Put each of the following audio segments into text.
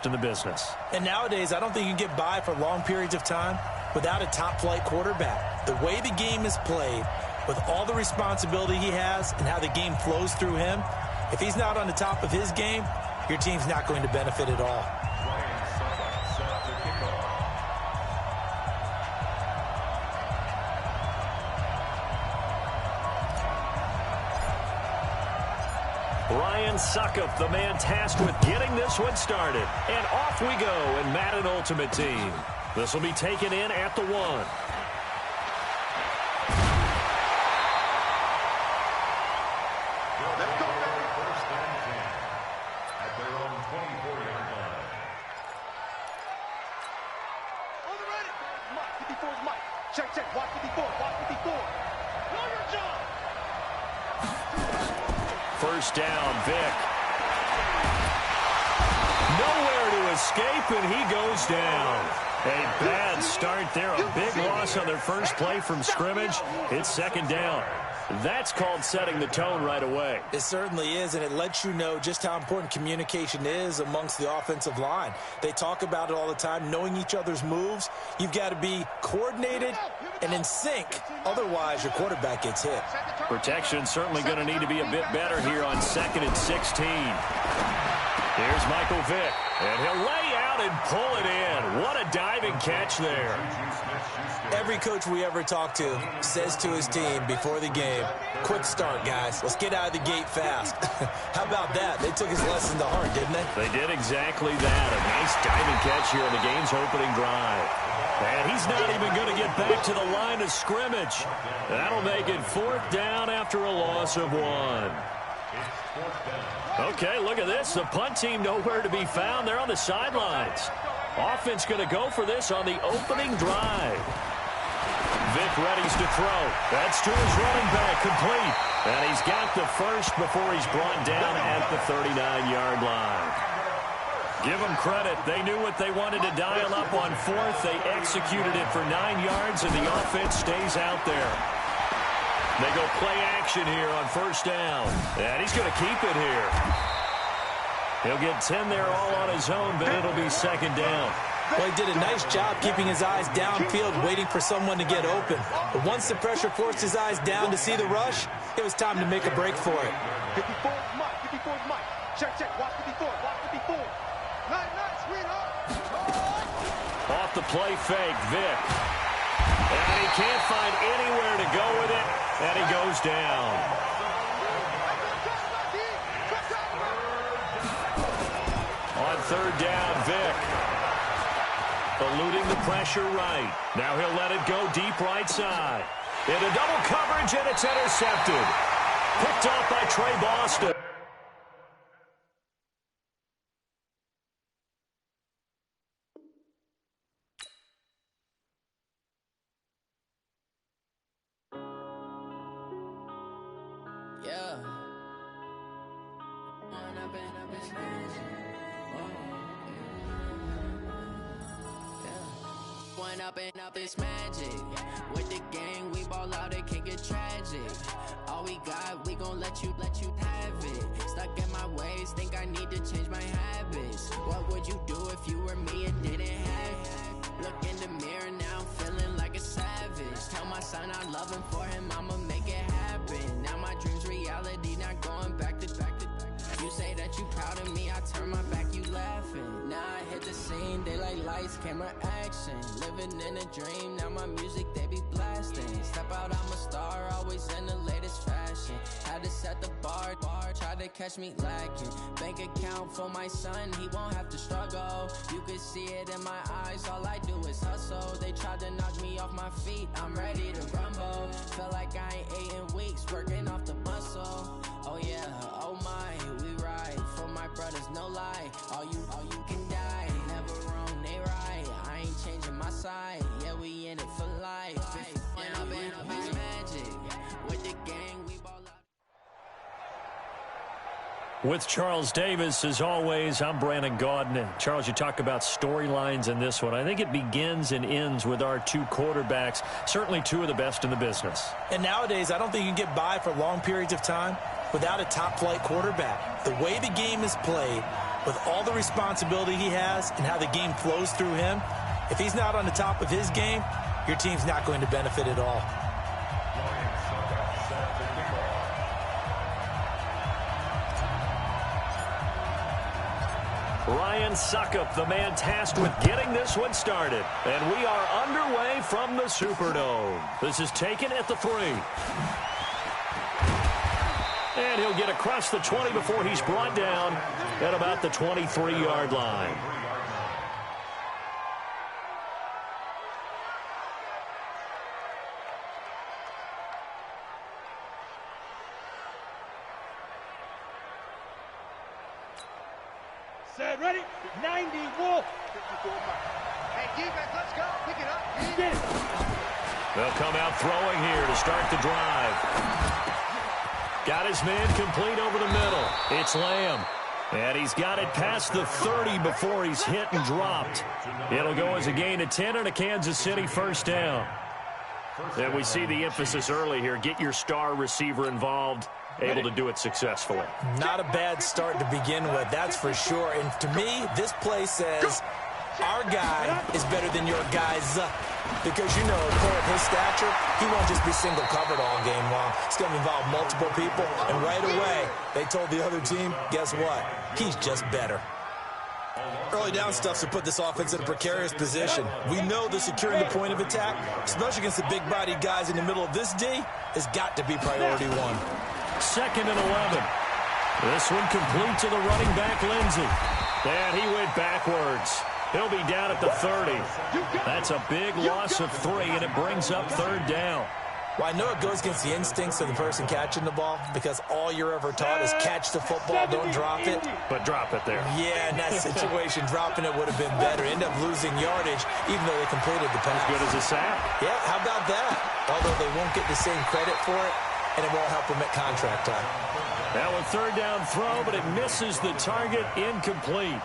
in the business. And nowadays, I don't think you can get by for long periods of time without a top-flight quarterback. The way the game is played, with all the responsibility he has and how the game flows through him, if he's not on the top of his game, your team's not going to benefit at all. Ryan Suckup, the man tasked with getting this one started. And off we go in Madden Ultimate Team. This will be taken in at the 1. At their own 24-yard line. On the ready. Mike, 54 is Mike. Check, check. Watch 54. Watch 54. Know your job. First down, Vic. Nowhere to escape, and he goes down. A bad start there. A big loss on their first play from scrimmage. It's second down. That's called setting the tone right away. It certainly is, and it lets you know just how important communication is amongst the offensive line. They talk about it all the time, knowing each other's moves. You've got to be coordinated and in sync. Otherwise, your quarterback gets hit. Protection certainly going to need to be a bit better here on 2nd and 16. Here's Michael Vick, and he'll lay out and pull it in. What a diving catch there. Every coach we ever talk to says to his team before the game, quick start, guys. Let's get out of the gate fast. How about that? They took his lesson to heart, didn't they? They did exactly that. A nice diving catch here in the game's opening drive. And he's not even going to get back to the line of scrimmage. That'll make it 4th down after a loss of 1. Okay, look at this. The punt team nowhere to be found. They're on the sidelines. Offense going to go for this on the opening drive. Vic readies to throw. That's to his running back, complete. And he's got the first before he's brought down at the 39-yard line. Give them credit. They knew what they wanted to dial up on 4th. They executed it for 9 yards, and the offense stays out there. They go play action here on 1st down. And he's going to keep it here. He'll get 10 there all on his own, but it'll be 2nd down. Well, he did a nice job keeping his eyes downfield, waiting for someone to get open. But once the pressure forced his eyes down to see the rush, it was time to make a break for it. 54 is Mike. 54 is Mike. Check, check. Watch 54. Watch 54. Night, sweetheart. Off the play fake, Vic. And he can't find anywhere to go with it, and he goes down. On 3rd down, Vic. Eluding the pressure right. Now he'll let it go deep right side. Into double coverage, and it's intercepted. Picked off by Trey Boston. Up this magic with the gang, we ball out, it can get tragic. All we got, we gon' let you have it. Stuck in my ways, think I need to change my habits. What would you do if you were me and didn't have it? Look in the mirror now, I'm feeling like a savage. Tell my son I love him, for him I'ma make it happen. Now my dreams reality, not going back to back. You say that you proud of me, I turn my back, you laughing. Now I hit the scene, they like lights, camera, action. Living in a dream, now my music, they be blasting. Step out, I'm a star, always in the latest fashion. Had to set the bar, try to catch me lacking. Bank account for my son, he won't have to struggle. You could see it in my eyes, all I do is hustle. They tried to knock me off my feet, I'm ready to rumble. Felt like I ain't ate in weeks, working off the muscle. Oh yeah, oh my, we ride for my brothers, no lie. All you can die, never wrong, they right. I ain't changing my side, yeah, we in it for life. When I've been up, it's magic. With the gang, we ball out. With Charles Davis, as always, I'm Brandon Gaudin. Charles, you talk about storylines in this one. I think it begins and ends with our 2 quarterbacks, certainly 2 of the best in the business. And nowadays, I don't think you can get by for long periods of time without a top-flight quarterback. The way the game is played, with all the responsibility he has and how the game flows through him, if he's not on the top of his game, your team's not going to benefit at all. Ryan Suckup, the man tasked with getting this one started. And we are underway from the Superdome. This is taken at the 3. And he'll get across the 20 before he's brought down at about the 23-yard line. Set, ready? 90, Wolf. 54 Mike. Hey, defense, let's go. Pick it up. Get it. They'll come out throwing here to start the drive. Got his man complete over the middle. It's Lamb. And he's got it past the 30 before he's hit and dropped. It'll go as a gain of 10 and a Kansas City first down. And we see the emphasis early here. Get your star receiver involved. Able to do it successfully. Not a bad start to begin with, that's for sure. And to me, this play says our guy is better than your guys. Because, you know, a player of his stature, he won't just be single covered all game long. It's going to involve multiple people. And right away, they told the other team, guess what? He's just better. Early down stuffs to put this offense in a precarious position. We know that securing the point of attack, especially against the big-bodied guys in the middle of this D, has got to be priority one. 2nd and 11. This one complete to the running back, Lindsey. And he went backwards. He'll be down at the 30. That's a big loss of 3, and it brings up 3rd down. Well, I know it goes against the instincts of the person catching the ball because all you're ever taught is catch the football, don't drop it. But drop it there. Yeah, in that situation, dropping it would have been better. End up losing yardage, even though they completed the pass. As good as a sack. Yeah, how about that? Although they won't get the same credit for it, and it won't help them at contract time. Now a 3rd down throw, but it misses the target, incomplete.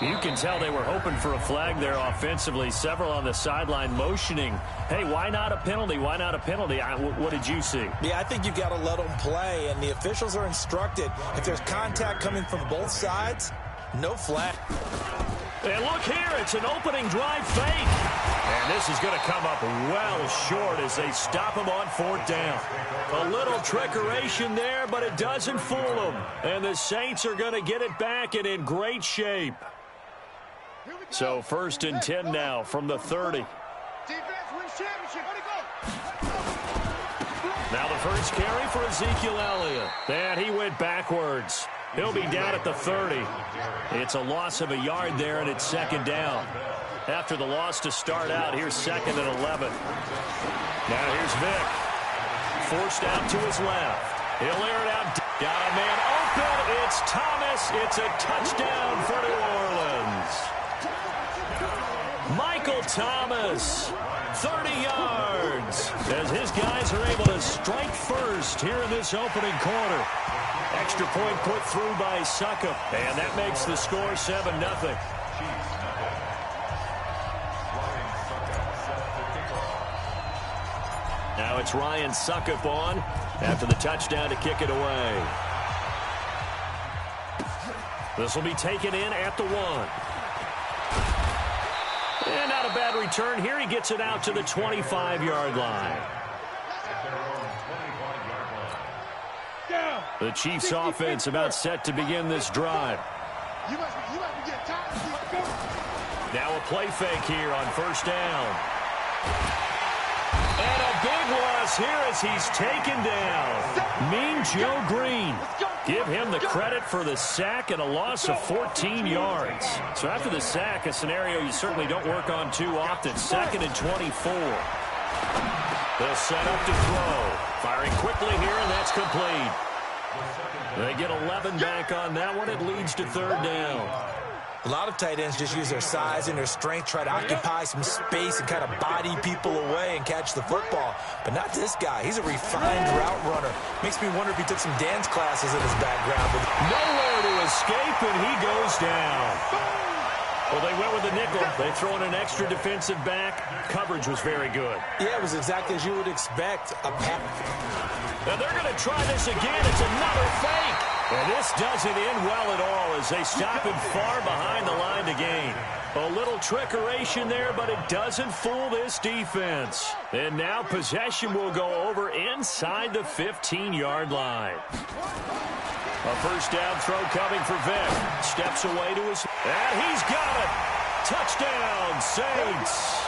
You can tell they were hoping for a flag there offensively. Several on the sideline motioning, hey, why not a penalty? Why not a penalty? What did you see? Yeah, I think you've got to let them play, and the officials are instructed. If there's contact coming from both sides, no flag. And look here, it's an opening drive fake. And this is going to come up well short as they stop him on 4th down. A little trickeration there, but it doesn't fool them. And the Saints are going to get it back and in great shape. So 1st and 10 now from the 30. Now the first carry for Ezekiel Elliott. And he went backwards. He'll be down at the 30. It's a loss of a yard there, and it's 2nd down. After the loss to start out, here's 2nd and 11. Now here's Vic. Forced out to his left. He'll air it out. Got a man open. It's Thomas. It's a touchdown for New Orleans. Michael Thomas, 30 yards, as his guys are able to strike first here in this opening quarter. Extra point put through by Suckup, and that makes the score 7-0. Now it's Ryan Suckup on after the touchdown to kick it away. This will be taken in at the 1. And not a bad return here. He gets it out to the 25-yard line. The Chiefs offense about set to begin this drive. Now a play fake here on 1st down. And a big loss here as he's taken down. Mean Joe Green. Give him the credit for the sack and a loss of 14 yards. So after the sack, a scenario you certainly don't work on too often. 2nd and 24. They'll set up to throw. Firing quickly here, and that's complete. They get 11 back on that one. It leads to 3rd down. A lot of tight ends just use their size and their strength, try to occupy some space and kind of body people away and catch the football. But not this guy. He's a refined route runner. Makes me wonder if he took some dance classes in his background. But nowhere to escape, and he goes down. Well, they went with the nickel. They throw in an extra defensive back. Coverage was very good. Yeah, it was exactly as you would expect. Now they're going to try this again. It's another fake. And this doesn't end well at all as they stop him far behind the line to gain. A little trickeration there, but it doesn't fool this defense. And now possession will go over inside the 15-yard line. A first down throw coming for Vic. Steps away to his... And he's got it! Touchdown, Saints!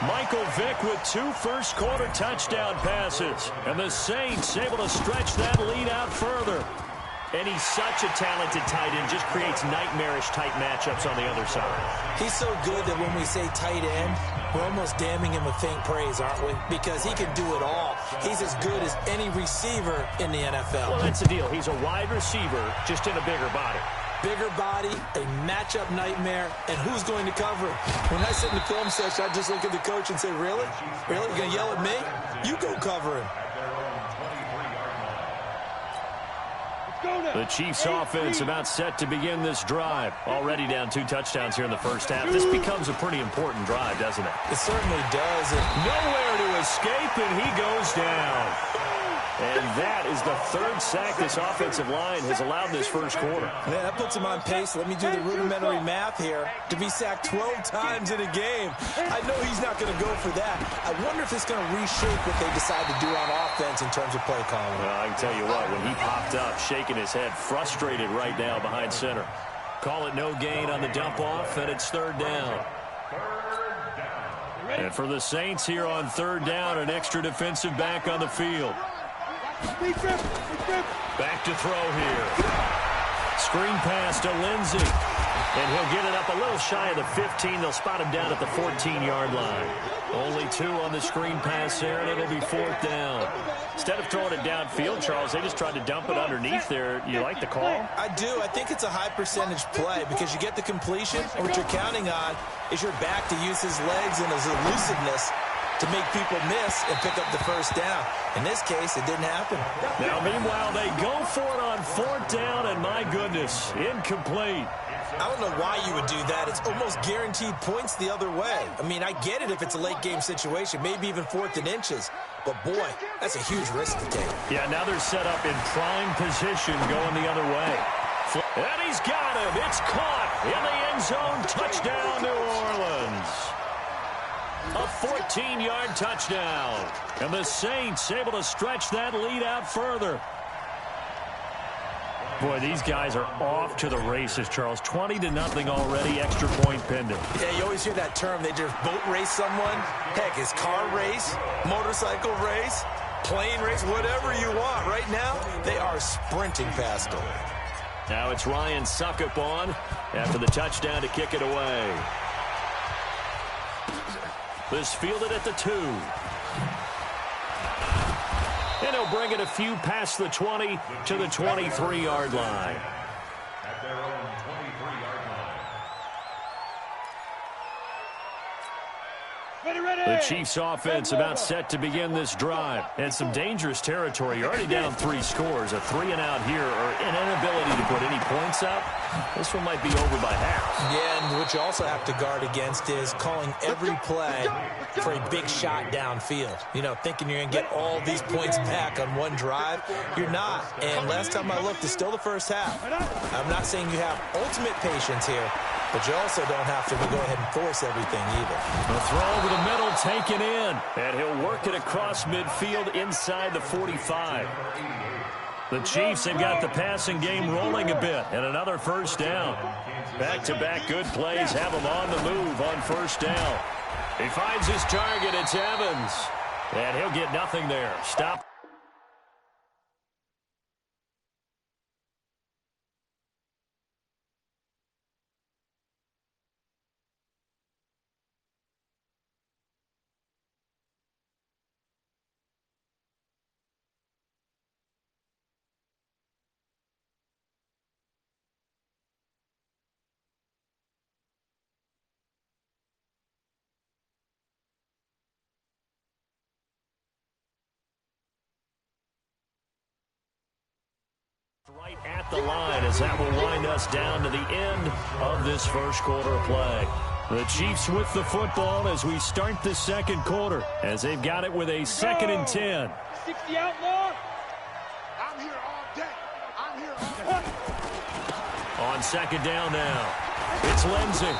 Michael Vick with 2 first-quarter touchdown passes. And the Saints able to stretch that lead out further. And he's such a talented tight end, just creates nightmarish-type matchups on the other side. He's so good that when we say tight end, we're almost damning him with faint praise, aren't we? Because he can do it all. He's as good as any receiver in the NFL. Well, that's the deal. He's a wide receiver, just in a bigger body. Bigger body, a matchup nightmare, and who's going to cover him? When I sit in the film session, I just look at the coach and say, really? Really? You're going to yell at me? You go cover him. The Chiefs offense about set to begin this drive. Already down 2 touchdowns here in the first half. This becomes a pretty important drive, doesn't it? It certainly does. Nowhere to escape, and he goes down. And that is the 3rd sack this offensive line has allowed this first quarter. Yeah, that puts him on pace. Let me do the rudimentary math here. To be sacked 12 times in a game. I know he's not going to go for that. I wonder if it's going to reshape what they decide to do on offense in terms of play calling. Well, I can tell you what, when he popped up, shaking his head, frustrated right now behind center. Call it no gain on the dump off, and it's 3rd down. And for the Saints here on 3rd down, an extra defensive back on the field. Back to throw here. Screen pass to Lindsey. And he'll get it up a little shy of the 15. They'll spot him down at the 14-yard line. Only 2 on the screen pass there, and it'll be 4th down. Instead of throwing it downfield, Charles, they just tried to dump it underneath there. You like the call? I do. I think it's a high-percentage play because you get the completion, and what you're counting on is your back to use his legs and his elusiveness to make people miss and pick up the first down. In this case, it didn't happen. Now, meanwhile, they go for it on 4th down, and my goodness, incomplete. I don't know why you would do that. It's almost guaranteed points the other way. I mean, I get it if it's a late-game situation, maybe even 4th and inches. But, boy, that's a huge risk to take. Yeah, now they're set up in prime position going the other way. And he's got him. It's caught in the end zone. Touchdown, New Orleans. A 14-yard touchdown. And the Saints able to stretch that lead out further. Boy, these guys are off to the races, Charles. 20-0 already, extra point pending. Yeah, you always hear that term. They just boat race someone. Heck, it's car race, motorcycle race, plane race, whatever you want. Right now, they are sprinting past them. Now it's Ryan Suckup on after the touchdown to kick it away. This fielded at the 2. And he'll bring it a few past the 20 to the 23-yard line. At their own 23-yard line. The Chiefs offense about set to begin this drive. And some dangerous territory. You're already down 3 scores. A 3-and-out here or an inability to put any points up. This one might be over by half. Yeah, and what you also have to guard against is calling every play for a big shot downfield. You know, thinking you're going to get all these points back on one drive. You're not. And last time I looked, it's still the first half. I'm not saying you have ultimate patience here, but you also don't have to go ahead and force everything either. A throw over the middle taken in. And he'll work it across midfield inside the 45. The Chiefs have got the passing game rolling a bit. And another first down. Back-to-back good plays have him on the move on first down. He finds his target. It's Evans. And he'll get nothing there. Stop. Right at the line as that will wind us down to the end of this first quarter of play. The Chiefs with the football as we start the second quarter as they've got it with a 2nd and 10. 60 outlaw. I'm here all day. I'm here all day. on second down now. It's Lindsey.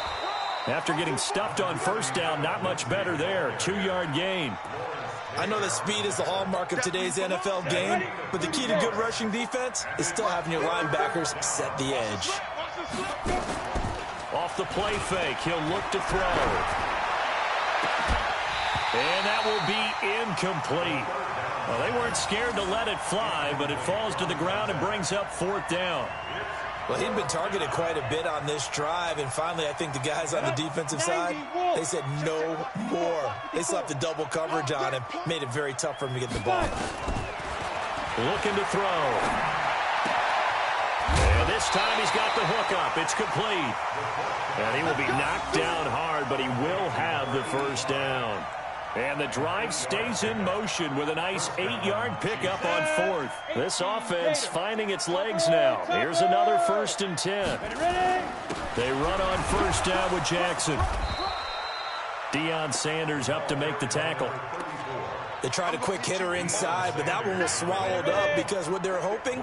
After getting stuffed on first down, not much better there. 2-yard gain. I know that speed is the hallmark of today's NFL game, but the key to good rushing defense is still having your linebackers set the edge. Off the play fake, he'll look to throw. And that will be incomplete. Well, they weren't scared to let it fly, but it falls to the ground and brings up 4th down. Well, he'd been targeted quite a bit on this drive, and finally I think the guys on the defensive side, they said no more. They slapped the double coverage on him, made it very tough for him to get the ball. Looking to throw. And this time he's got the hook up. It's complete. And he will be knocked down hard, but he will have the first down. And the drive stays in motion with a nice 8-yard pickup on 4th. This offense finding its legs now. Here's another 1st and 10. They run on first down with Jackson. Deion Sanders up to make the tackle. They tried a quick hitter inside, but that one was swallowed up because what they're hoping,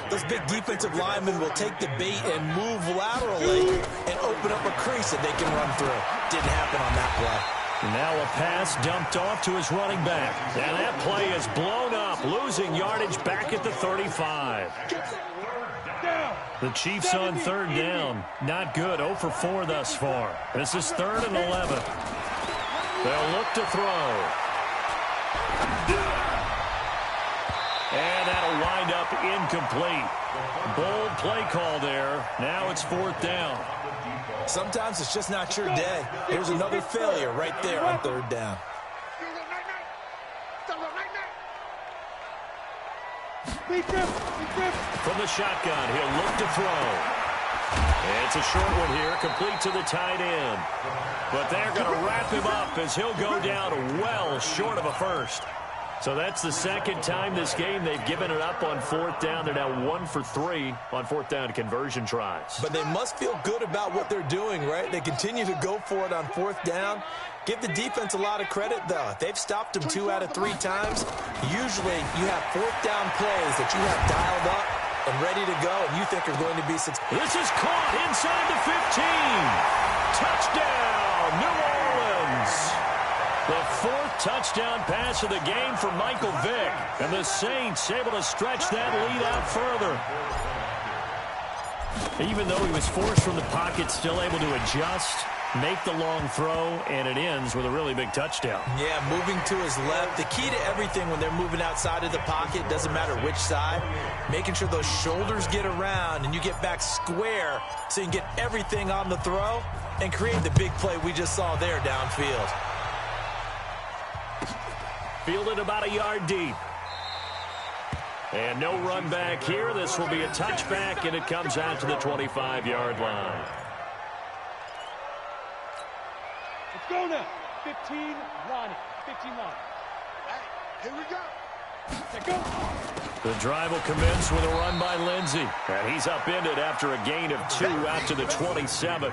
those big defensive linemen will take the bait and move laterally and open up a crease that they can run through. Didn't happen on that play. Now a pass dumped off to his running back. And that play is blown up, losing yardage back at the 35. The Chiefs on 3rd down. Not good, 0 for 4 thus far. This is 3rd and 11. They'll look to throw. And that'll wind up incomplete. Bold play call there. Now it's 4th down. Sometimes it's just not your day. Here's another failure right there on 3rd down. From the shotgun, he'll look to throw. It's a short one here, complete to the tight end. But they're going to wrap him up as he'll go down well short of a first. So that's the second time this game they've given it up on 4th down. They're now 1 for 3 on 4th down conversion tries. But they must feel good about what they're doing, right? They continue to go for it on 4th down. Give the defense a lot of credit, though. They've stopped them 2 out of 3 times. Usually you have 4th down plays that you have dialed up and ready to go, and you think are going to be successful. This is caught inside the 15. Touchdown, New Orleans. The 4th touchdown pass of the game for Michael Vick. And the Saints able to stretch that lead out further. Even though he was forced from the pocket, still able to adjust, make the long throw, and it ends with a really big touchdown. Yeah, moving to his left. The key to everything when they're moving outside of the pocket, doesn't matter which side, making sure those shoulders get around and you get back square so you can get everything on the throw and create the big play we just saw there downfield. Fielded about a yard deep. And no run back here. This will be a touchback, and it comes out to the 25-yard line. Let's go now. 15 line. 15 line. Hey, here we go. Let's go. The drive will commence with a run by Lindsey. And he's upended after a gain of 2 out to the 27.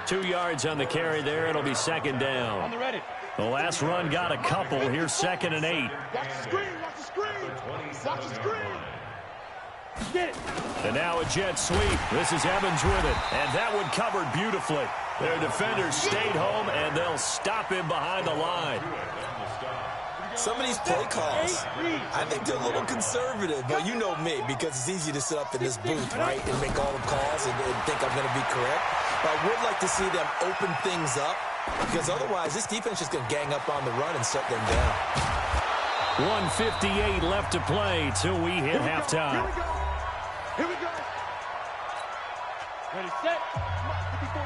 2 yards on the carry there. It'll be 2nd down. On the ready. The last run got a couple. Here's 2nd and 8. Watch the screen. Watch the screen. Watch the screen. Get it. And now a jet sweep. This is Evans with it. And that one covered beautifully. Their defenders stayed home, and they'll stop him behind the line. Some of these play calls, I think they're a little conservative. But you know me, because it's easy to sit up in this booth, right, and make all the calls and think I'm going to be correct. But I would like to see them open things up, because otherwise this defense is going to gang up on the run and shut them down. 1:58 left to play till we hit halftime. Here we go. Ready, set.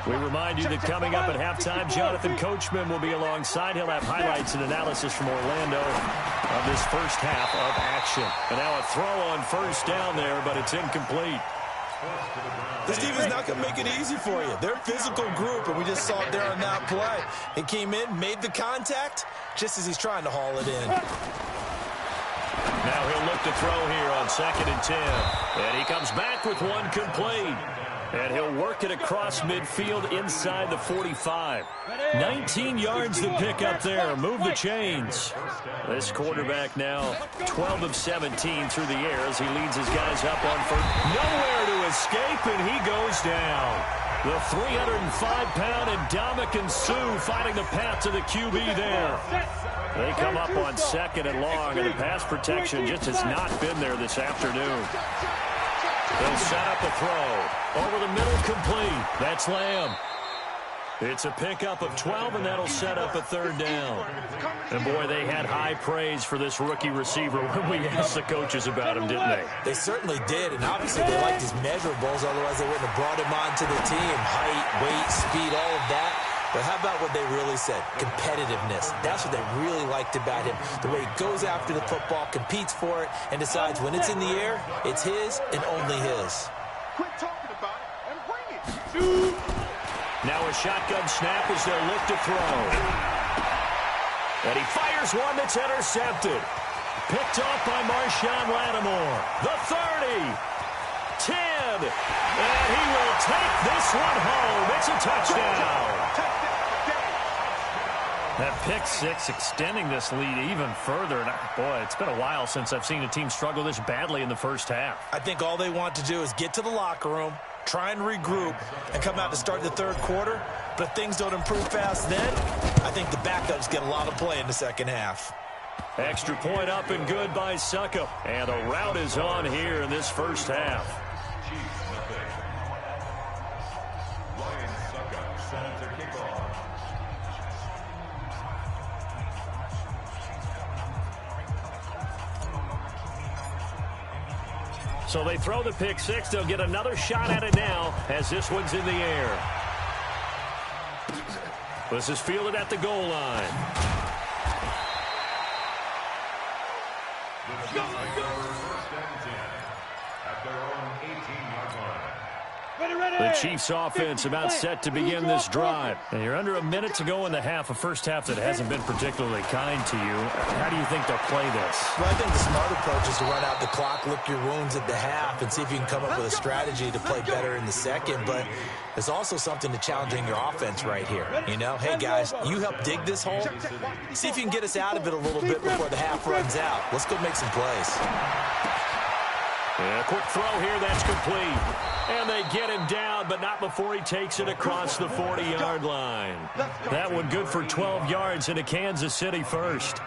We remind you that coming up at halftime, Jonathan Coachman will be alongside. He'll have highlights and analysis from Orlando of this first half of action. And now a throw on first down there, but it's incomplete. This team is not going to make it easy for you. They're a physical group, and we just saw it there on that play. He came in, made the contact, just as he's trying to haul it in. Now he'll look to throw here on 2nd and 10. And he comes back with one complete. And he'll work it across midfield inside the 45. 19 yards to pick up there. Move the chains. This quarterback now 12 of 17 through the air as he leads his guys up on first. Nowhere to escape, and he goes down. The 305-pound Ndamukong Suh finding the path to the QB there. They come up on 2nd and long, and the pass protection just has not been there this afternoon. They'll set up a throw. Over the middle, complete. That's Lamb. It's a pickup of 12, and that'll set up a 3rd down. And, boy, they had high praise for this rookie receiver when we asked the coaches about him, didn't they? They certainly did, and obviously they liked his measurables, otherwise they wouldn't have brought him onto the team. Height, weight, speed, all of that. But how about what they really said? Competitiveness. That's what they really liked about him. The way he goes after the football, competes for it, and decides when it's in the air, it's his and only his. Quit talking about it and bring it. Now a shotgun snap as they'll look to throw. And he fires one that's intercepted. Picked off by Marshawn Lattimore. The 30. 10. And he will take this one home. It's a touchdown. That pick six extending this lead even further. And boy, it's been a while since I've seen a team struggle this badly in the first half. I think all they want to do is get to the locker room, try and regroup, and come out to start the 3rd quarter. But if things don't improve fast then, I think the backups get a lot of play in the 2nd half. Extra point up and good by Succop. And a rout is on here in this first half. So they throw the pick six. They'll get another shot at it now as this one's in the air. This is fielded at the goal line. The Chiefs offense about set to begin this drive. And you're under a minute to go in the half, a first half that hasn't been particularly kind to you. How do you think they'll play this? Well, I think the smart approach is to run out the clock, lick your wounds at the half, and see if you can come up with a strategy to play better in the 2nd. But there's also something to challenging your offense right here. You know, hey, guys, you help dig this hole. See if you can get us out of it a little bit before the half runs out. Let's go make some plays. Yeah, quick throw here. That's complete. And they get him down, but not before he takes it across the 40-yard line. That one good for 12 yards into Kansas City first.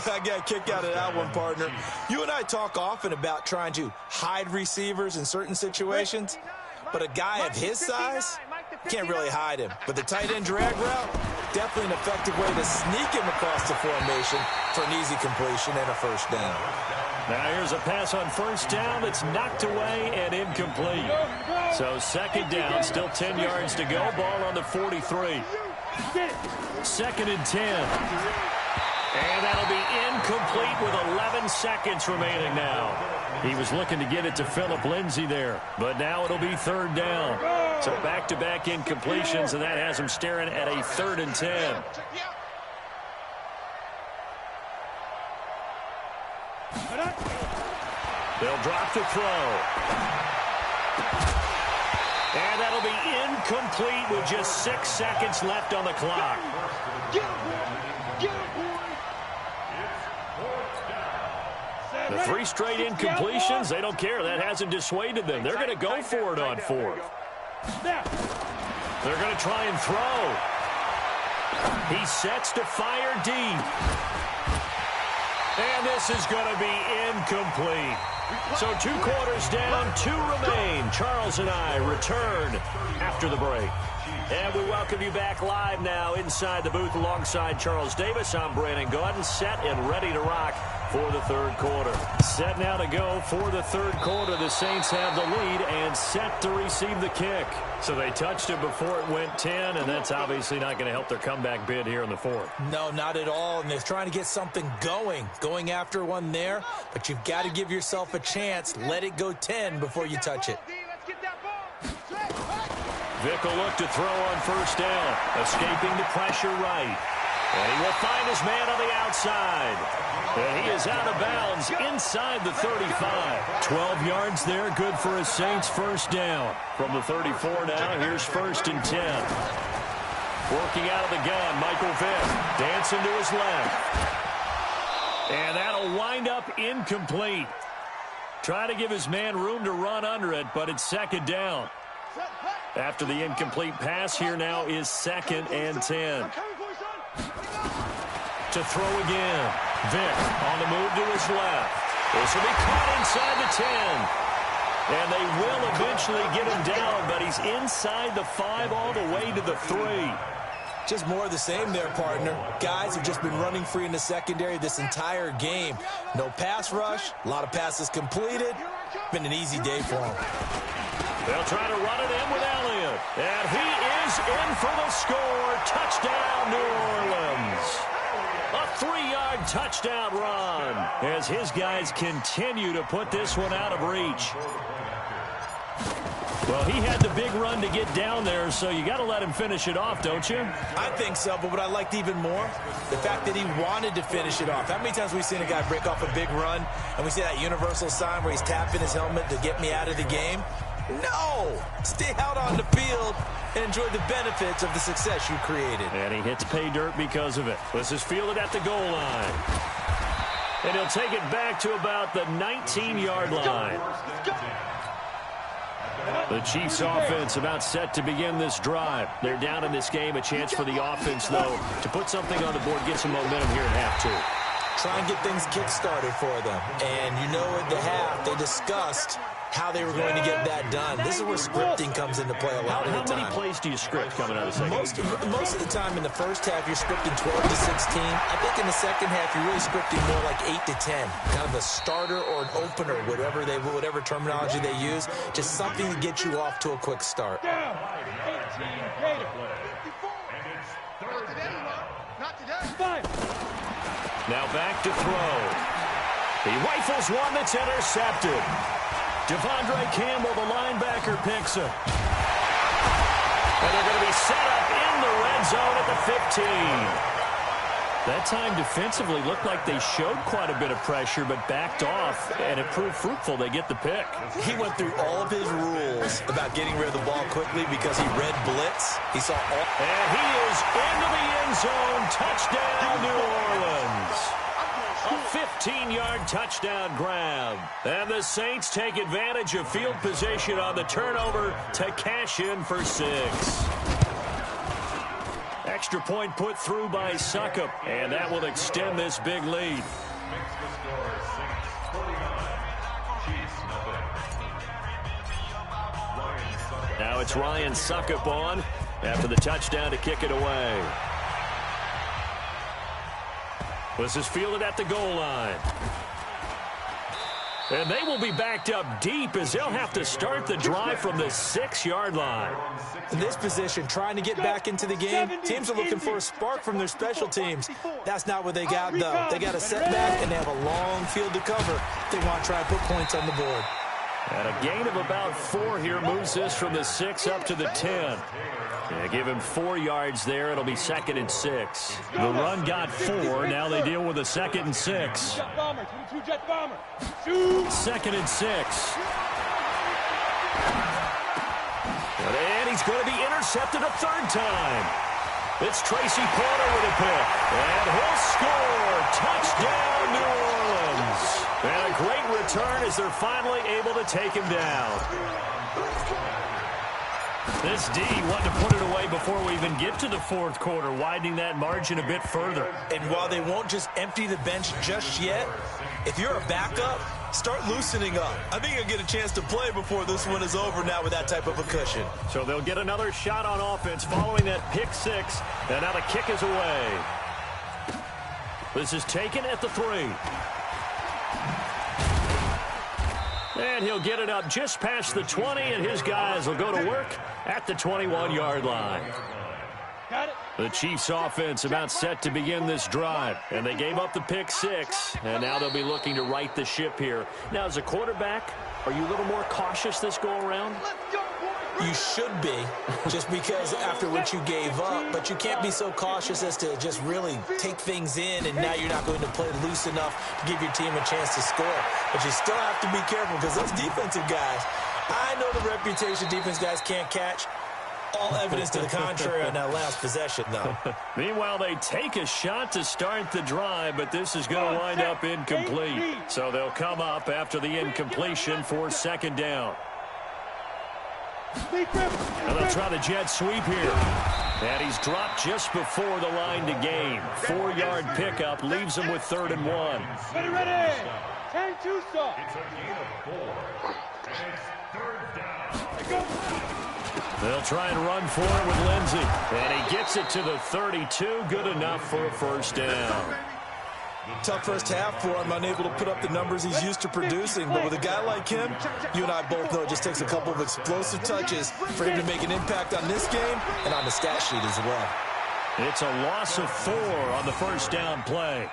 I got a kick out of that one, partner. You and I talk often about trying to hide receivers in certain situations, but a guy of his size can't really hide him. But the tight end drag route, definitely an effective way to sneak him across the formation for an easy completion and a first down. Now here's a pass on first down that's knocked away and incomplete. So 2nd down, still 10 yards to go. Ball on the 43. 2nd and 10. And that'll be incomplete with 11 seconds remaining now. He was looking to get it to Phillip Lindsay there, but now it'll be 3rd down. So back-to-back incompletions, and that has him staring at a 3rd and 10. They'll drop the throw. And that'll be incomplete with just 6 seconds left on the clock. The 3 straight incompletions, they don't care. That hasn't dissuaded them. They're going to go for it on 4th. They're going to try and throw. He sets to fire deep. And this is going to be incomplete. So 2 quarters down, 2 remain. Charles and I return after the break. And we welcome you back live now inside the booth alongside Charles Davis. I'm Brandon Gaudin, set and ready to rock for the 3rd quarter. Set now to go for the 3rd quarter. The Saints have the lead and set to receive the kick. So they touched it before it went 10, and that's obviously not going to help their comeback bid here in the 4th. No, not at all, and they're trying to get something going after one there, but you've got to give yourself a chance. Let it go 10 before you touch it. Vick will look to throw on first down, escaping the pressure right. And he will find his man on the outside. And he is out of bounds inside the 35. 12 yards there, good for a Saints first down. From the 34 now, here's 1st and 10. Working out of the gun, Michael Vick. Dancing to his left. And that'll wind up incomplete. Trying to give his man room to run under it, but it's second down. After the incomplete pass, here now is 2nd and 10. To throw again. Vic on the move to his left. This will be caught inside the 10. And they will eventually get him down, but he's inside the 5 all the way to the 3. Just more of the same there, partner. Guys have just been running free in the secondary this entire game. No pass rush, a lot of passes completed. Been an easy day for them. They'll try to run it in with Elliott. And he is in for the score. Touchdown, New Orleans. A 3-yard touchdown run as his guys continue to put this one out of reach. Well, he had the big run to get down there, so you got to let him finish it off, don't you? I think so, but what I liked even more, the fact that he wanted to finish it off. How many times have we seen a guy break off a big run, and we see that universal sign where he's tapping his helmet to get me out of the game? No! Stay out on the field and enjoy the benefits of the success you created. And he hits pay dirt because of it. This is fielded at the goal line. And he'll take it back to about the 19-yard line. The Chiefs offense about set to begin this drive. They're down in this game. A chance for the offense, though, to put something on the board, get some momentum here at half two. Try and get things kick-started for them. And you know at the half, they discussed how they were going to get that done. This is where scripting comes into play a lot of the time. How many plays do you script coming out of the second? Most of the time in the first half, you're scripting 12 to 16. I think in the second half, you're really scripting more like 8 to 10. Kind of a starter or an opener, whatever terminology they use. Just something to get you off to a quick start. Down. 18, Gator. Not today. 5. Now back to throw. He rifles one that's intercepted. Devondre Campbell, the linebacker, picks it. And they're going to be set up in the red zone at the 15. That time defensively looked like they showed quite a bit of pressure, but backed off, and it proved fruitful. They get the pick. He went through all of his rules about getting rid of the ball quickly because he read blitz. He saw all. And he is into the end zone. Touchdown, New Orleans. A 15-yard touchdown grab. And the Saints take advantage of field position on the turnover to cash in for 6. Extra point put through by Suckup, and that will extend this big lead. Now it's Ryan Suckup on after the touchdown to kick it away. This is fielded at the goal line. And they will be backed up deep as they'll have to start the drive from the 6-yard line. In this position, trying to get back into the game, teams are looking for a spark from their special teams. That's not what they got, though. They got a setback, and they have a long field to cover. They want to try and put points on the board. And a gain of about 4 here moves this from the 6 up to the 10. Yeah, give him 4 yards there. It'll be 2nd and 6. The run got 4. Now they deal with a 2nd and 6. 2nd and 6. And he's going to be intercepted a 3rd time. It's Tracy Porter with a pick. And he'll score. Touchdown, New Orleans. And a great return as they're finally able to take him down. This D wanted to put it away before we even get to the 4th quarter, widening that margin a bit further. And while they won't just empty the bench just yet, if you're a backup, start loosening up. I think you'll get a chance to play before this one is over now with that type of a cushion. So they'll get another shot on offense following that pick 6, and now the kick is away. This is taken at the 3. And he'll get it up just past the 20, and his guys will go to work at the 21-yard line. The Chiefs offense about set to begin this drive, and they gave up the pick 6, and now they'll be looking to right the ship here. Now, as a quarterback, are you a little more cautious this go-around? You should be, just because after what you gave up, but you can't be so cautious as to just really take things in, and now you're not going to play loose enough to give your team a chance to score. But you still have to be careful because those defensive guys, I know the reputation defense guys can't catch. All evidence to the contrary on that last possession, though. Meanwhile, they take a shot to start the drive, but this is going to wind up incomplete. So they'll come up after the incompletion for second down. And they'll try the jet sweep here. And he's dropped just before the line to gain. 4-yard pickup leaves him with 3rd and 1. Ready. 10-2 stop. It's a gain of 4. And it's 3rd down. They'll try and run for it with Lindsey. And he gets it to the 32. Good enough for a first down. Tough first half for him, unable to put up the numbers he's used to producing. But with a guy like him, you and I both know it just takes a couple of explosive touches for him to make an impact on this game and on the stat sheet as well. It's a loss of 4 on the first down play.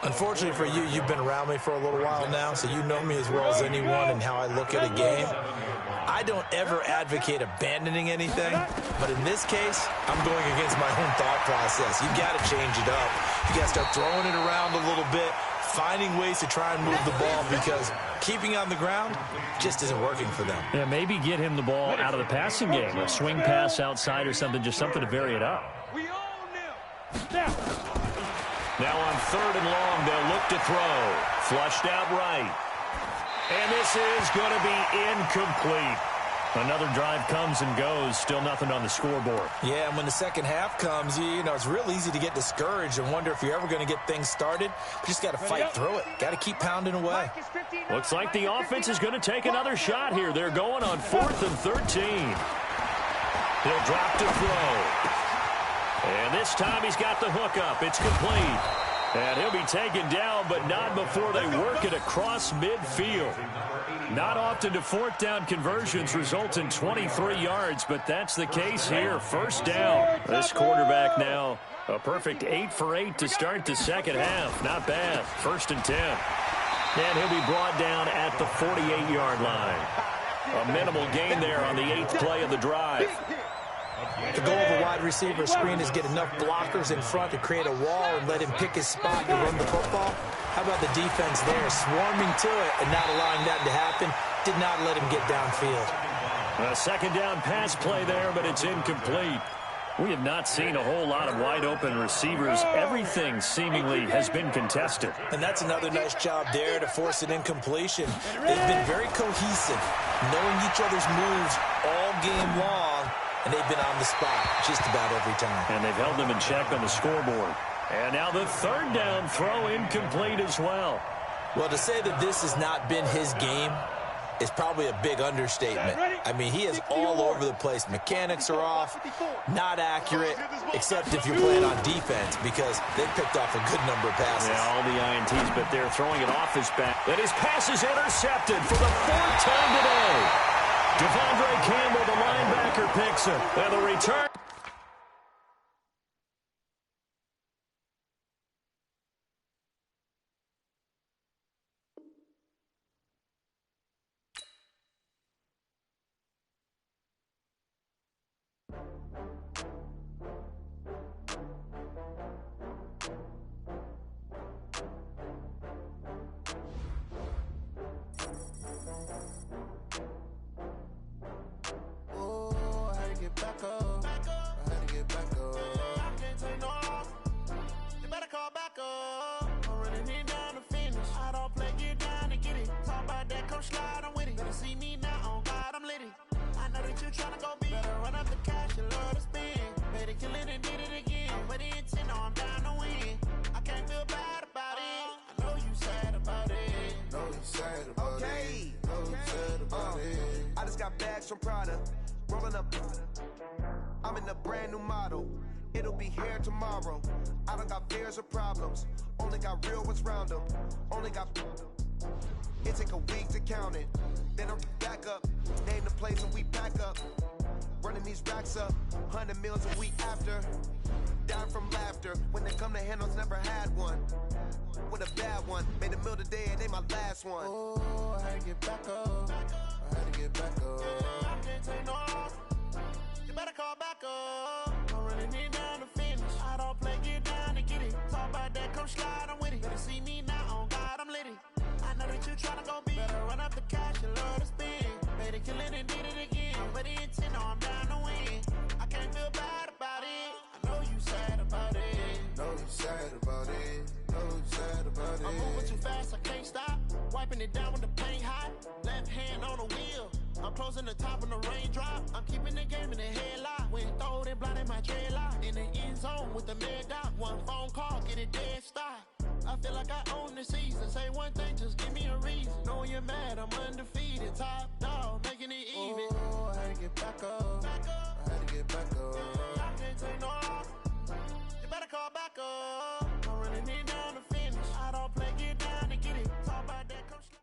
Unfortunately for you, you've been around me for a little while now, so you know me as well as anyone and how I look at a game. I don't ever advocate abandoning anything, but in this case, I'm going against my own thought process. You got to change it up. You got to start throwing it around a little bit, finding ways to try and move the ball, because keeping on the ground just isn't working for them. Yeah, maybe get him the ball out of the passing game, a swing pass outside or something, just something to vary it up. We own them. Now on 3rd and long, they'll look to throw. Flushed out right. And this is going to be incomplete. Another drive comes and goes. Still nothing on the scoreboard. Yeah, and when the second half comes, you know, it's real easy to get discouraged and wonder if you're ever going to get things started. You just got to fight through it. Got to keep pounding away. Looks like the offense is going to take another shot here. They're going on 4th and 13. He'll drop to throw. And this time he's got the hook up. It's complete. And he'll be taken down, but not before they work it across midfield. Not often do 4th down conversions result in 23 yards, but that's the case here. First down. This quarterback now a perfect 8 for 8 to start the second half. Not bad. 1st and 10. And he'll be brought down at the 48-yard line. A minimal gain there on the 8th play of the drive. The goal of a wide receiver screen is get enough blockers in front to create a wall and let him pick his spot to run the football. How about the defense there, swarming to it and not allowing that to happen? Did not let him get downfield. A second down pass play there, but it's incomplete. We have not seen a whole lot of wide-open receivers. Everything seemingly has been contested. And that's another nice job there to force an incompletion. They've been very cohesive, knowing each other's moves all game long. And they've been on the spot just about every time. And they've held them in check on the scoreboard. And now the 3rd down throw incomplete as well. Well, to say that this has not been his game is probably a big understatement. I mean, he is all over the place. Mechanics are off, not accurate, except if you're playing on defense, because they picked off a good number of passes. Yeah, all the INTs, but they're throwing it off his back. And his pass is intercepted for the 4th time today. Devondre Campbell, the linebacker, picks it. And the return. From Prada, rolling up. I'm in a brand new model. It'll be here tomorrow. I don't got fears or problems. Only got real ones round them. Only got. It take a week to count it. Then I'm back up. Name the place and we pack up. Running these racks up. 100 meals a week after. Down from laughter. When they come to handles, never had one. With a bad one. Made a meal today and they my last one. Oh, I had to get back up. I had to get back up. I can't take no loss. You better call back up. I'm running it down to finish. I don't play, get down and get it. Talk about that, come slide, I'm with it. Better see me now, on God, I'm litty. I know that you tryna go big. Better run up the cash, you love to spend. Made a killing and did it again. But the intent, no, I'm down to win. wiping it down with the paint hot. Left hand on the wheel. I'm closing the top on the raindrop. I'm keeping the game in the headlock. When throwed and blinded my dreadlock. In the end zone with the mad dot. One phone call, get it dead stop. I feel like I own the season. Say one thing, just give me a reason. Knowing you're mad, I'm undefeated. Top dog, making it even. Oh, I had to get back up. I had to get back up. Yeah, I can't take no loss. You better call back up. I'm running it down to finish. I don't play, get down to get it. Talk about that, come slow.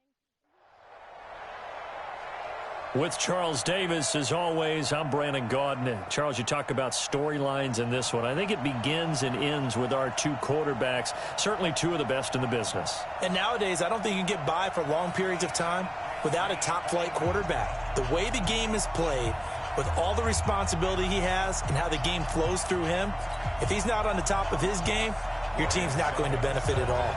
With Charles Davis, as always, I'm Brandon Gaudin. Charles, you talk about storylines in this one. I think it begins and ends with our two quarterbacks, certainly two of the best in the business. And nowadays, I don't think you can get by for long periods of time without a top-flight quarterback. The way the game is played, with all the responsibility he has and how the game flows through him, if he's not on the top of his game, your team's not going to benefit at all.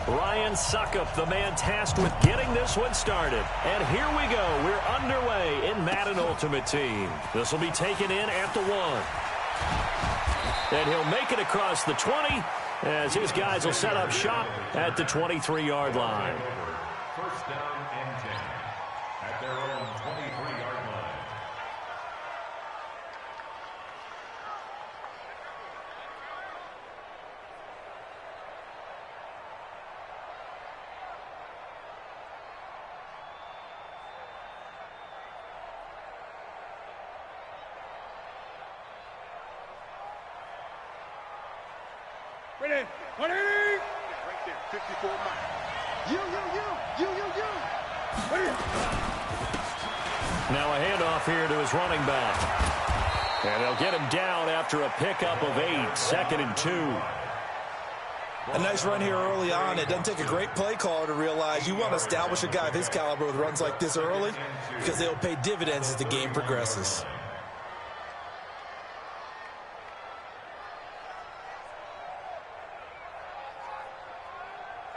Ryan Suckup, the man tasked with getting this one started. And here we go. We're underway in Madden Ultimate Team. This will be taken in at the 1. And he'll make it across the 20 as his guys will set up shop at the 23-yard line. First down and 10 at their own 23-yard line. Ready? 180! Right there, 54 miles. You. Ready? Now a handoff here to his running back. And they'll get him down after a pickup of 8, 2nd and 2. A nice run here early on. It doesn't take a great play caller to realize you want to establish a guy of his caliber with runs like this early because they'll pay dividends as the game progresses.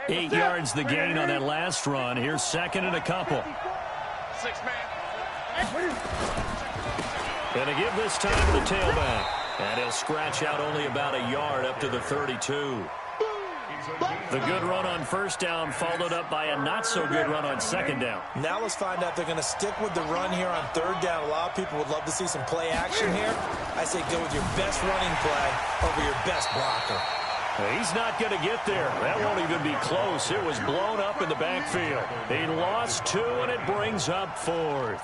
8 yards the gain on that last run. Here's 2nd and a couple. 6 man. Gonna give this time to the tailback. And he'll scratch out only about a yard up to the 32. The good run on first down followed up by a not-so-good run on second down. Now let's find out if they're going to stick with the run here on third down. A lot of people would love to see some play action here. I say go with your best running play over your best blocker. He's not going to get there. That won't even be close. It was blown up in the backfield. He lost 2, and it brings up 4th.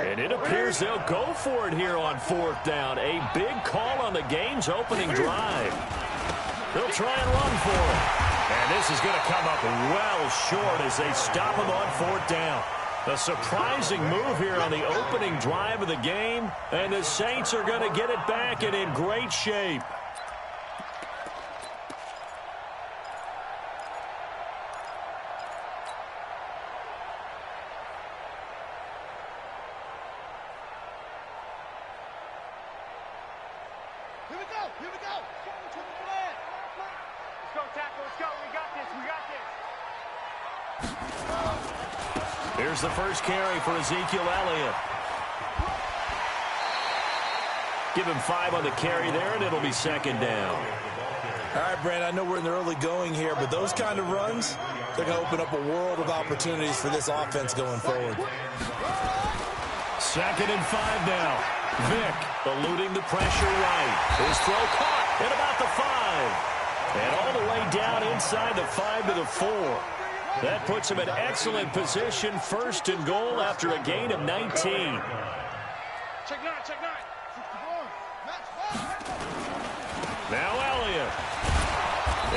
And it appears they'll go for it here on 4th down. A big call on the game's opening drive. They'll try and run for it. And this is going to come up well short as they stop him on 4th down. A surprising move here on the opening drive of the game, and the Saints are going to get it back and in great shape. Here we go. Let's go, tackle. Let's go. We got this. Here's the first carry for Ezekiel Elliott. Give him 5 on the carry there, and it'll be 2nd down. All right, Brand, I know we're in the early going here, but those kind of runs, they're going to open up a world of opportunities for this offense going forward. 2nd and 5 now. Vick eluding the pressure right. His throw caught at about the 5. And all the way down inside the 5 to the 4. That puts him in excellent position, 1st and goal after a gain of 19. Check 9. Now Elliott.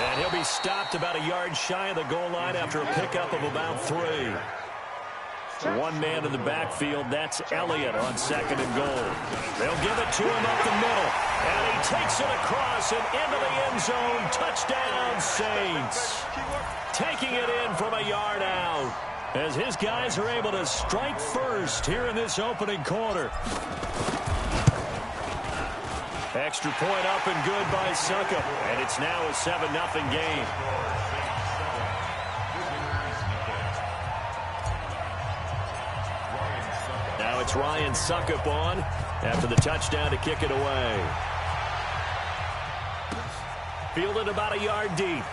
And he'll be stopped about a yard shy of the goal line after a pickup of about 3. 1 man in the backfield, that's Elliott on 2nd and goal. They'll give it to him up the middle. And he takes it across and into the end zone. Touchdown, Saints. Taking it in from a yard out as his guys are able to strike first here in this opening quarter. Extra point up and good by Suckup. And it's now a 7-0 game. it's Ryan Suckup on after the touchdown to kick it away. Fielded about a yard deep.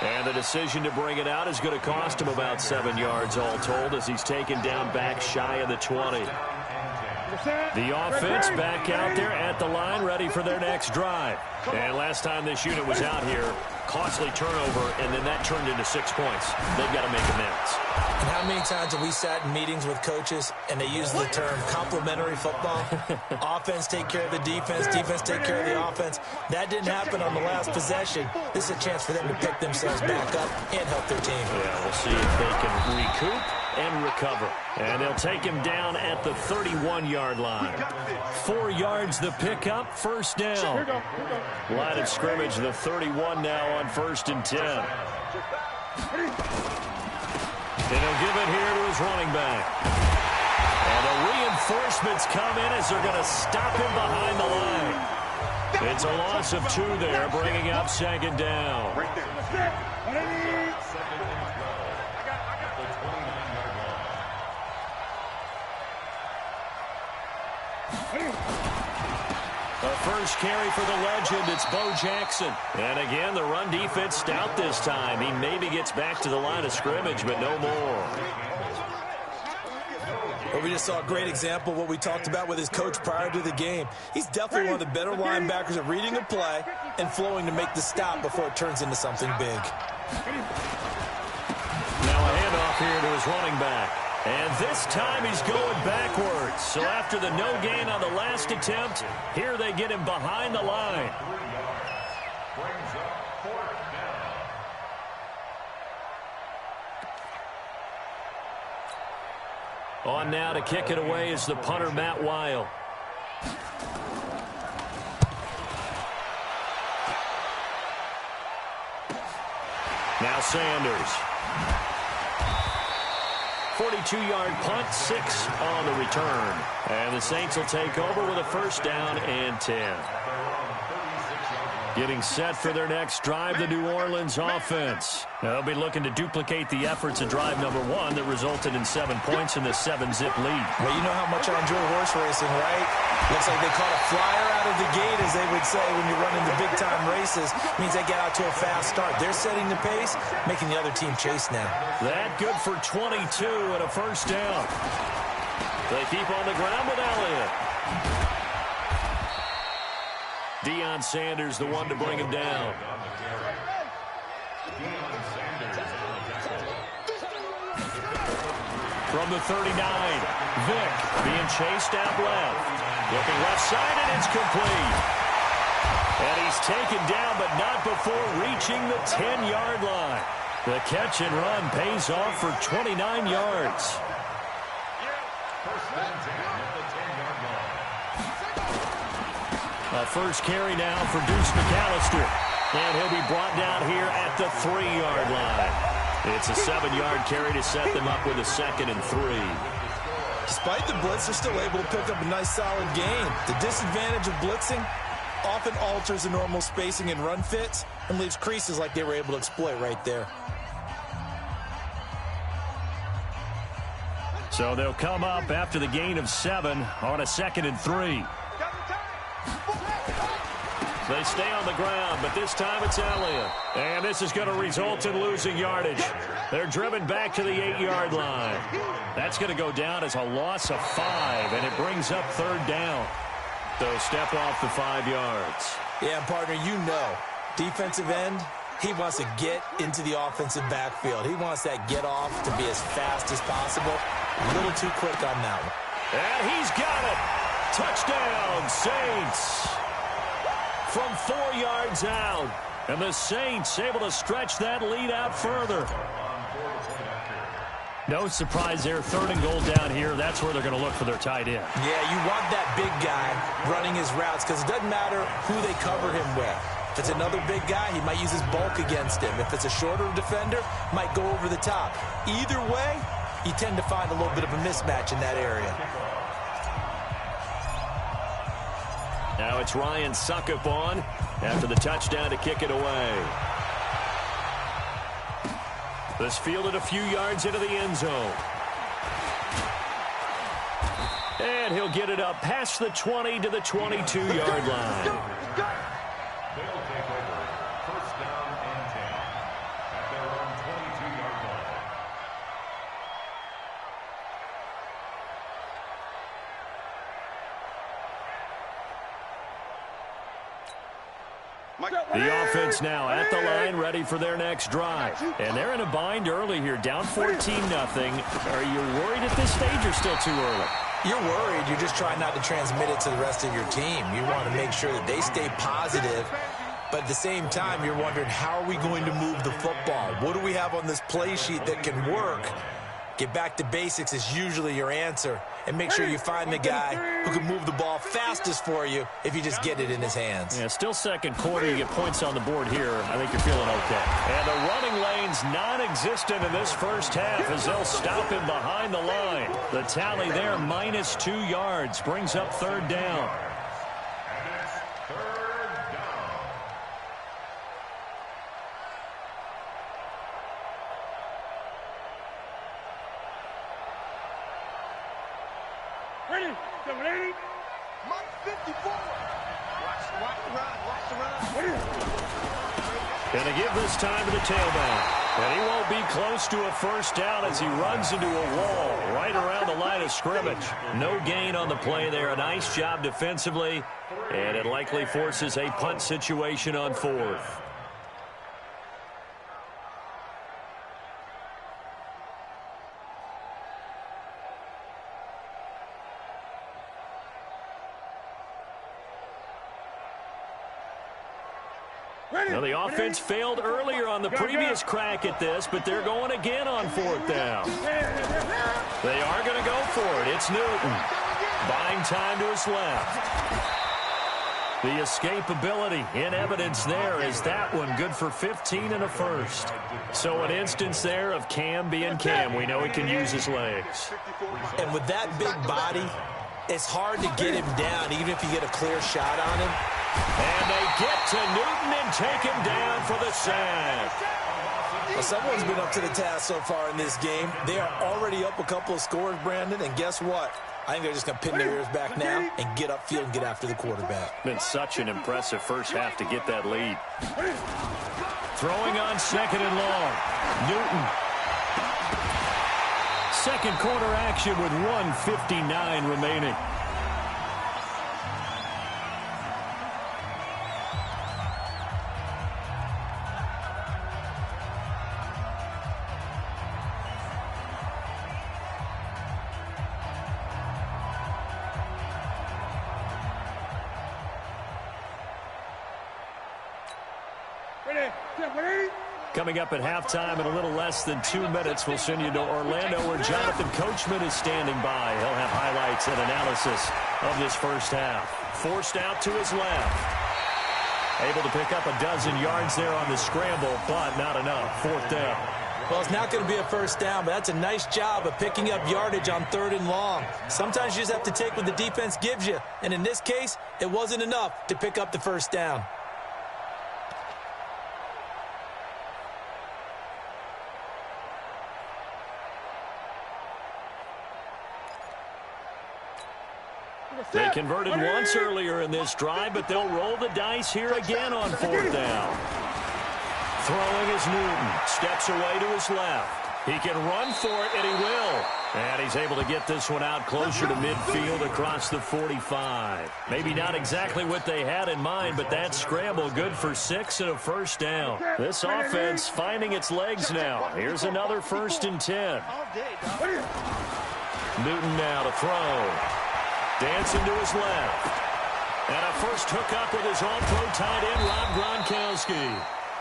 And the decision to bring it out is going to cost him about 7 yards all told as he's taken down back shy of the 20. The offense back out there at the line, ready for their next drive. And last time this unit was out here, costly turnover, and then that turned into 6 points. They've got to make amends. And how many times have we sat in meetings with coaches and they use the term complementary football? Offense take care of the defense, defense take care of the offense. That didn't happen on the last possession. This is a chance for them to pick themselves back up and help their team. Yeah, we'll see if they can recoup and recover. And they'll take him down at the 31-yard line. 4 yards the pickup, first down. Line of scrimmage, the 31 now on 1st and 10. And he'll give it here to his running back. And the reinforcements come in as they're going to stop him behind the line. It's a loss of 2 there, bringing up 2nd down. The first carry for the legend, it's Bo Jackson. And again, the run defense stout this time. He maybe gets back to the line of scrimmage, but no more. Well, we just saw a great example of what we talked about with his coach prior to the game. He's definitely one of the better linebackers at reading a play and flowing to make the stop before it turns into something big. Now a handoff here to his running back. And this time he's going backwards. So after the no gain on the last attempt, here they get him behind the line. Brings up 4th down. On now to kick it away is the punter, Matt Weil. Now Sanders. 42-yard punt, 6 on the return. And the Saints will take over with a 1st down and 10. Getting set for their next drive, the New Orleans offense. Now, they'll be looking to duplicate the efforts of drive number 1 that resulted in 7 points in the 7-zip lead. Well, you know how much I enjoy horse racing, right? Looks like they caught a flyer out of the gate, as they would say when you're running the big-time races. Means they get out to a fast start. They're setting the pace, making the other team chase now. That good for 22 and a 1st down. They keep on the ground with Elliott. Deion Sanders, the one to bring him down. From the 39, Vick being chased out left. Looking left side, and it's complete. And he's taken down, but not before reaching the 10-yard line. The catch and run pays off for 29 yards. A first carry now for Deuce McAllister. And he'll be brought down here at the 3-yard line. It's a 7-yard carry to set them up with a 2nd and 3. Despite the blitz, they're still able to pick up a nice solid gain. The disadvantage of blitzing often alters the normal spacing and run fits and leaves creases like they were able to exploit right there. So they'll come up after the gain of 7 on a 2nd and 3. They stay on the ground, but this time it's Elliott. And this is going to result in losing yardage. They're driven back to the 8-yard line. That's going to go down as a loss of 5, and it brings up 3rd down. So step off the 5 yards. Yeah, partner, you know, defensive end, he wants to get into the offensive backfield. He wants that get off to be as fast as possible. A little too quick on that one. And he's got it. Touchdown, Saints. From 4 yards out. And the Saints able to stretch that lead out further. No surprise there. 3rd and goal down here. That's where they're going to look for their tight end. Yeah, you want that big guy running his routes because it doesn't matter who they cover him with. If it's another big guy, he might use his bulk against him. If it's a shorter defender, might go over the top. Either way, you tend to find a little bit of a mismatch in that area. Now it's Ryan Suckup on after the touchdown to kick it away. This fielded a few yards into the end zone. And he'll get it up past the 20 to the 22-yard line. They'll take over. First down and 10 at their own 22-yard line. The offense now at the line, ready for their next drive. And they're in a bind early here, down 14-0. Are you worried at this stage or still too early? You're worried. You're just trying not to transmit it to the rest of your team. You want to make sure that they stay positive. But at the same time, you're wondering, how are we going to move the football? What do we have on this play sheet that can work? Get back to basics is usually your answer. And make sure you find the guy who can move the ball fastest for you if you just get it in his hands. Yeah, still second quarter. You get points on the board here. I think you're feeling okay. And the running lane's non-existent in this first half as they'll stop him behind the line. The tally there, minus 2 yards, brings up third down. And it's third down. Ready? Double 80. Mark 54. Watch the run. Watch the run. Going to give this time to the tailback. And he won't be close to a first down as he runs into a wall right around the line of scrimmage. No gain on the play there. A nice job defensively. And it likely forces a punt situation on fourth. Now, the offense failed earlier on the previous crack at this, but they're going again on fourth down. They are going to go for it. It's Newton. Buying time to his left. The escapability in evidence there is that one good for 15 and a first. So an instance there of Cam being Cam. We know he can use his legs. And with that big body, it's hard to get him down, even if you get a clear shot on him. And they get to Newton and take him down for the sack. Well, someone's been up to the task so far in this game. They are already up a couple of scores, Brandon, and guess what? I think they're just going to pin their ears back now and get upfield and get after the quarterback. Been such an impressive first half to get that lead. Throwing on second and long. Newton. Second quarter action with 1:59 remaining. Coming up at halftime in a little less than 2 minutes, we'll send you to Orlando where Jonathan Coachman is standing by. He'll have highlights and analysis of this first half. Forced out to his left. Able to pick up a dozen yards there on the scramble, but not enough. Fourth down. Well, it's not going to be a first down, but that's a nice job of picking up yardage on third and long. Sometimes you just have to take what the defense gives you, and in this case, it wasn't enough to pick up the first down. They converted once earlier in this drive, but they'll roll the dice here again on fourth down. Throwing is Newton. Steps away to his left. He can run for it, and he will. And he's able to get this one out closer to midfield across the 45. Maybe not exactly what they had in mind, but that scramble good for 6 and a first down. This offense finding its legs now. Here's another 1st and 10. Newton now to throw. Dancing to his left. And a first hookup with his all-pro tight end, Rob Gronkowski.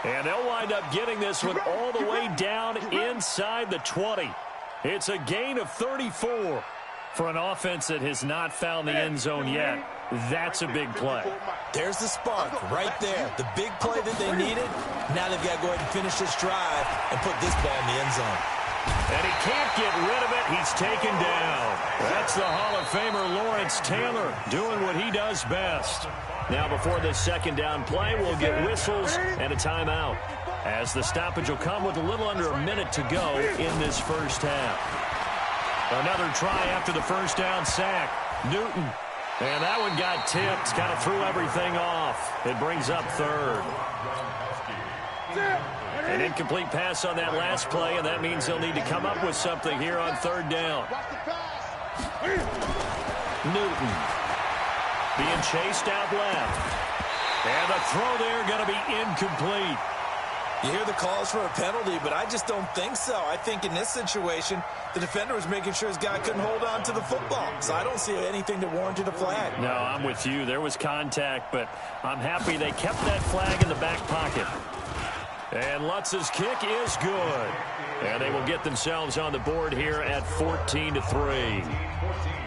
And they'll wind up getting this one all the way down inside the 20. It's a gain of 34 for an offense that has not found the end zone yet. That's a big play. There's the spark right there. The big play that they needed. Now they've got to go ahead and finish this drive and put this ball in the end zone. And he can't get rid of it. He's taken down. That's the Hall of Famer Lawrence Taylor doing what he does best. Now before this second down play, we'll get whistles and a timeout, as the stoppage will come with a little under a minute to go in this first half. Another try after the first down sack. Newton. And that one got tipped. Kind of threw everything off. It brings up third. An incomplete pass on that last play, and that means they'll need to come up with something here on third down. Newton being chased out left. And the throw there going to be incomplete. You hear the calls for a penalty, but I just don't think so. I think in this situation, the defender was making sure his guy couldn't hold on to the football. So I don't see anything that warranted a flag. No, I'm with you. There was contact, but I'm happy they kept that flag in the back pocket. And Lutz's kick is good. And they will get themselves on the board here at 14-3.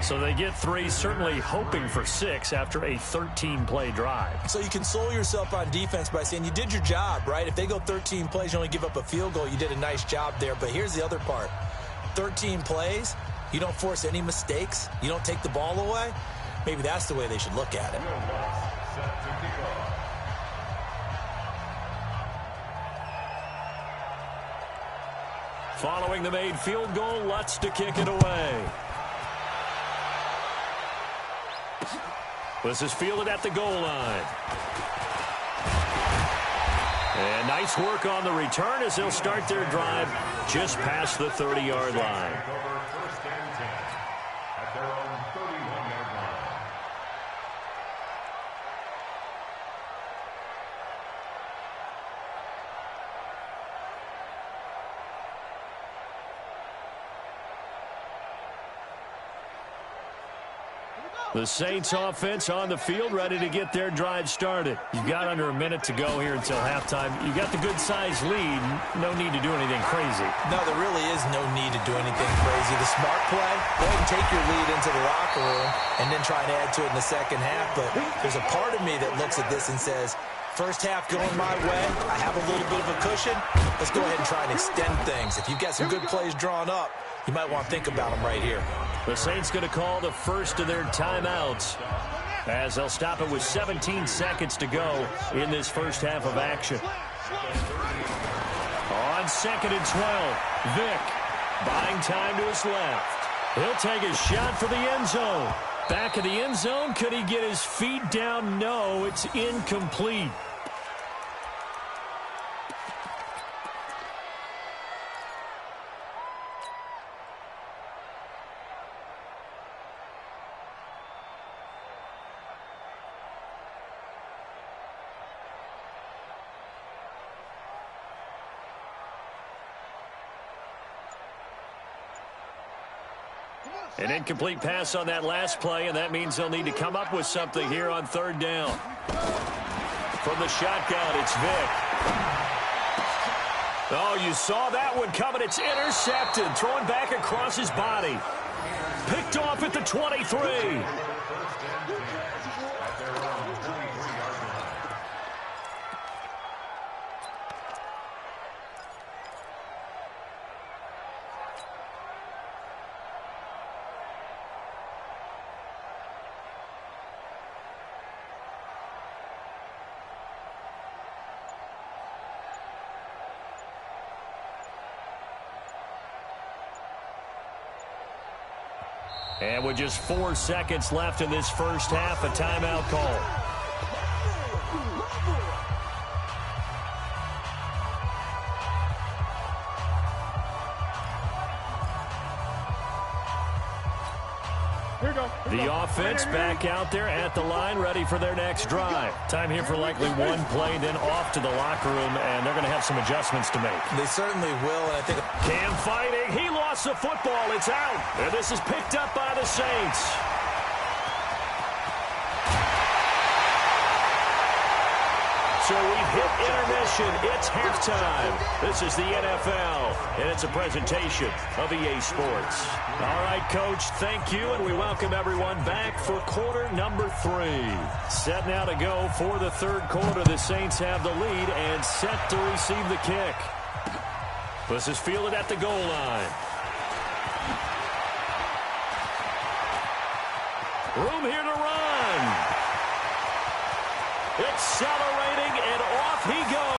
So they get 3, certainly hoping for 6 after a 13-play drive. So you console yourself on defense by saying you did your job, right? If they go 13 plays, you only give up a field goal, you did a nice job there. But here's the other part. 13 plays, you don't force any mistakes, you don't take the ball away. Maybe that's the way they should look at it. Following the made field goal, Lutz to kick it away. This is fielded at the goal line. And nice work on the return as they'll start their drive just past the 30-yard line. First and 10 at their own 31-yard line. The Saints offense on the field, ready to get their drive started. You've got under a minute to go here until halftime. You got the good-sized lead. No need to do anything crazy. No, there really is no need to do anything crazy. The smart play, go ahead and take your lead into the locker room and then try and add to it in the second half. But there's a part of me that looks at this and says, first half going my way, I have a little bit of a cushion. Let's go ahead and try and extend things. If you've got some good plays drawn up, you might want to think about them right here. The Saints going to call the first of their timeouts as they'll stop it with 17 seconds to go in this first half of action. On 2nd and 12, Vick buying time to his left. He'll take a shot for the end zone. Back of the end zone, could he get his feet down? No, it's incomplete. An incomplete pass on that last play, and that means they'll need to come up with something here on third down. From the shotgun, it's Vick. Oh, you saw that one coming. It's intercepted. Throwing back across his body. Picked off at the 23. And with just 4 seconds left in this first half, a timeout call. The offense back out there at the line, ready for their next drive. Time here for likely one play, then off to the locker room, and they're going to have some adjustments to make. They certainly will, and I think Cam fighting. He lost the football. It's out. And this is picked up by the Saints. So we've hit intermission. It's halftime. This is the NFL, and it's a presentation of EA Sports. All right, Coach, thank you, and we welcome everyone back for quarter number 3. Set now to go for the third quarter. The Saints have the lead and set to receive the kick. This is fielded at the goal line. Room here to run. Accelerating, and off he goes.